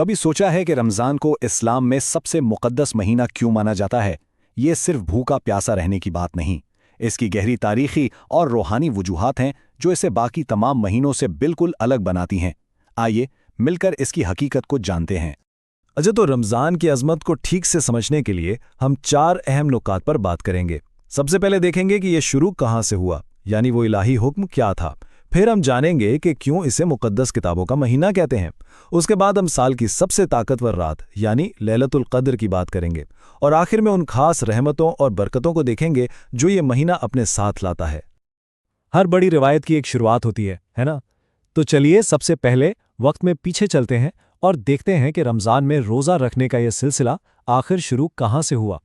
کبھی سوچا ہے کہ رمضان کو اسلام میں سب سے مقدس مہینہ کیوں مانا جاتا ہے؟ یہ صرف بھوکا پیاسا رہنے کی بات نہیں، اس کی گہری تاریخی اور روحانی وجوہات ہیں جو اسے باقی تمام مہینوں سے بالکل الگ بناتی ہیں۔ آئیے مل کر اس کی حقیقت کو جانتے ہیں۔ اچھا، تو رمضان کی عظمت کو ٹھیک سے سمجھنے کے لیے ہم 4 اہم نکات پر بات کریں گے۔ سب سے پہلے دیکھیں گے کہ یہ شروع کہاں سے ہوا، یعنی وہ الہی حکم کیا تھا۔ پھر ہم جانیں گے کہ کیوں اسے مقدس کتابوں کا مہینہ کہتے ہیں۔ اس کے بعد ہم سال کی سب سے طاقتور رات یعنی لیلۃ القدر کی بات کریں گے، اور آخر میں ان خاص رحمتوں اور برکتوں کو دیکھیں گے جو یہ مہینہ اپنے ساتھ لاتا ہے۔ ہر بڑی روایت کی ایک شروعات ہوتی ہے نا؟ تو چلیے سب سے پہلے وقت میں پیچھے چلتے ہیں اور دیکھتے ہیں کہ رمضان میں روزہ رکھنے کا یہ سلسلہ آخر شروع کہاں سے ہوا۔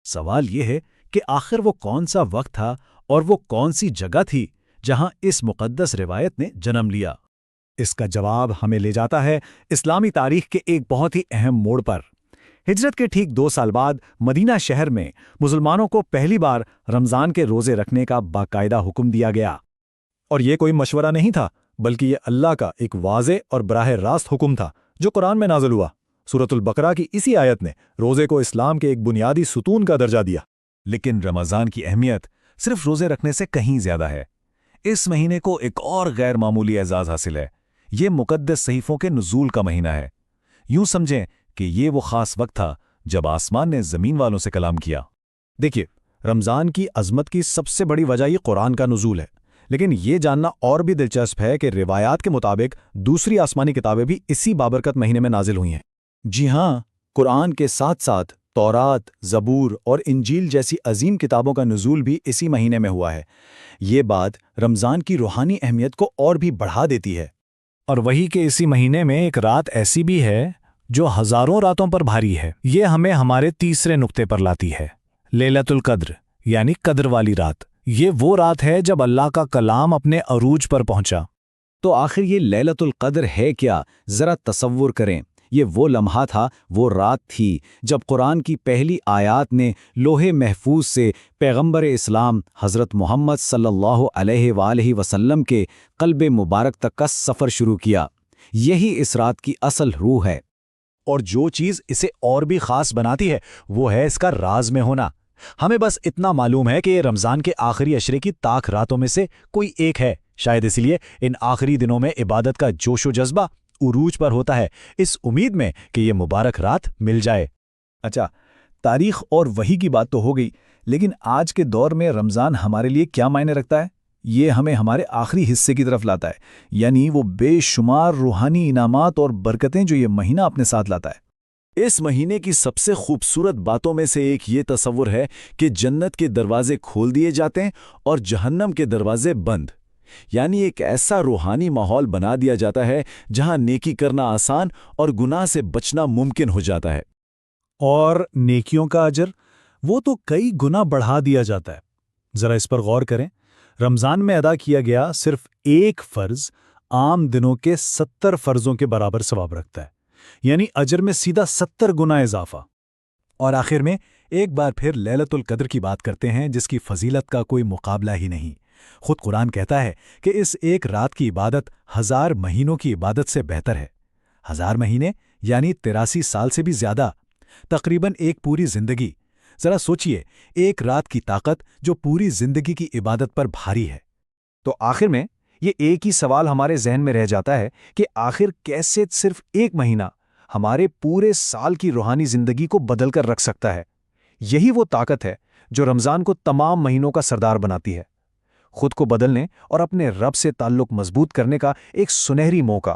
سوال یہ ہے کہ آخر وہ کون سا وقت تھا اور وہ کون سی جگہ تھی جہاں اس مقدس روایت نے جنم لیا؟ اس کا جواب ہمیں لے جاتا ہے اسلامی تاریخ کے ایک بہت ہی اہم موڑ پر۔ ہجرت کے ٹھیک 2 سال بعد مدینہ شہر میں مسلمانوں کو پہلی بار رمضان کے روزے رکھنے کا باقاعدہ حکم دیا گیا۔ اور یہ کوئی مشورہ نہیں تھا، بلکہ یہ اللہ کا ایک واضح اور براہ راست حکم تھا جو قرآن میں نازل ہوا۔ سورۃ البقرہ کی اسی آیت نے روزے کو اسلام کے ایک بنیادی ستون کا درجہ دیا۔ لیکن رمضان کی اہمیت صرف روزے رکھنے سے کہیں زیادہ ہے۔ اس مہینے کو ایک اور غیر معمولی اعزاز حاصل ہے۔ یہ مقدس صحیفوں کے نزول کا مہینہ ہے۔ یوں سمجھیں کہ یہ وہ خاص وقت تھا جب آسمان نے زمین والوں سے کلام کیا۔ دیکھیے، رمضان کی عظمت کی سب سے بڑی وجہ یہ قرآن کا نزول ہے، لیکن یہ جاننا اور بھی دلچسپ ہے کہ روایات کے مطابق دوسری آسمانی کتابیں بھی اسی بابرکت مہینے میں نازل ہوئی ہیں۔ جی ہاں، قرآن کے ساتھ ساتھ تورات، زبور اور انجیل جیسی عظیم کتابوں کا نزول بھی اسی مہینے میں ہوا ہے۔ یہ بات رمضان کی روحانی اہمیت کو اور بھی بڑھا دیتی ہے۔ اور وہی کہ اسی مہینے میں ایک رات ایسی بھی ہے جو ہزاروں راتوں پر بھاری ہے۔ یہ ہمیں ہمارے تیسرے نقطے پر لاتی ہے، لیلۃ القدر یعنی قدر والی رات۔ یہ وہ رات ہے جب اللہ کا کلام اپنے عروج پر پہنچا۔ تو آخر یہ لیلۃ القدر ہے کیا؟ ذرا تصور کریں، یہ وہ لمحہ تھا، وہ رات تھی جب قرآن کی پہلی آیات نے لوح محفوظ سے پیغمبر اسلام حضرت محمد صلی اللہ علیہ وآلہ وسلم کے قلب مبارک تک کا سفر شروع کیا۔ یہی اس رات کی اصل روح ہے۔ اور جو چیز اسے اور بھی خاص بناتی ہے وہ ہے اس کا راز میں ہونا۔ ہمیں بس اتنا معلوم ہے کہ یہ رمضان کے آخری عشرے کی طاق راتوں میں سے کوئی ایک ہے۔ شاید اس لیے ان آخری دنوں میں عبادت کا جوش و جذبہ عروج پر ہوتا ہے، اس امید میں کہ یہ مبارک رات مل جائے۔ اچھا، تاریخ اور وحی کی بات تو ہو گئی، لیکن آج کے دور میں رمضان ہمارے لیے کیا معنی رکھتا ہے؟ یہ ہمیں ہمارے آخری حصے کی طرف لاتا ہے، یعنی وہ بے شمار روحانی انعامات اور برکتیں جو یہ مہینہ اپنے ساتھ لاتا ہے۔ اس مہینے کی سب سے خوبصورت باتوں میں سے ایک یہ تصور ہے کہ جنت کے دروازے کھول دیے جاتے ہیں اور جہنم کے دروازے بند، یعنی ایک ایسا روحانی ماحول بنا دیا جاتا ہے جہاں نیکی کرنا آسان اور گناہ سے بچنا ممکن ہو جاتا ہے۔ اور نیکیوں کا اجر وہ تو کئی گنا بڑھا دیا جاتا ہے۔ ذرا اس پر غور کریں، رمضان میں ادا کیا گیا صرف ایک فرض عام دنوں کے 70 فرضوں کے برابر ثواب رکھتا ہے، یعنی اجر میں سیدھا 70 گنا اضافہ۔ اور آخر میں ایک بار پھر لیلۃ القدر کی بات کرتے ہیں جس کی فضیلت کا کوئی مقابلہ ہی نہیں۔ خود قرآن کہتا ہے کہ اس ایک رات کی عبادت 1000 مہینوں کی عبادت سے بہتر ہے۔ 1000 مہینے یعنی 83 سال سے بھی زیادہ، تقریباً ایک پوری زندگی۔ ذرا سوچئے، ایک رات کی طاقت جو پوری زندگی کی عبادت پر بھاری ہے۔ تو آخر میں یہ ایک ہی سوال ہمارے ذہن میں رہ جاتا ہے کہ آخر کیسے صرف ایک مہینہ ہمارے پورے سال کی روحانی زندگی کو بدل کر رکھ سکتا ہے؟ یہی وہ طاقت ہے جو رمضان کو تمام مہینوں کا سردار بناتی ہے، خود کو بدلنے اور اپنے رب سے تعلق مضبوط کرنے کا ایک سنہری موقع۔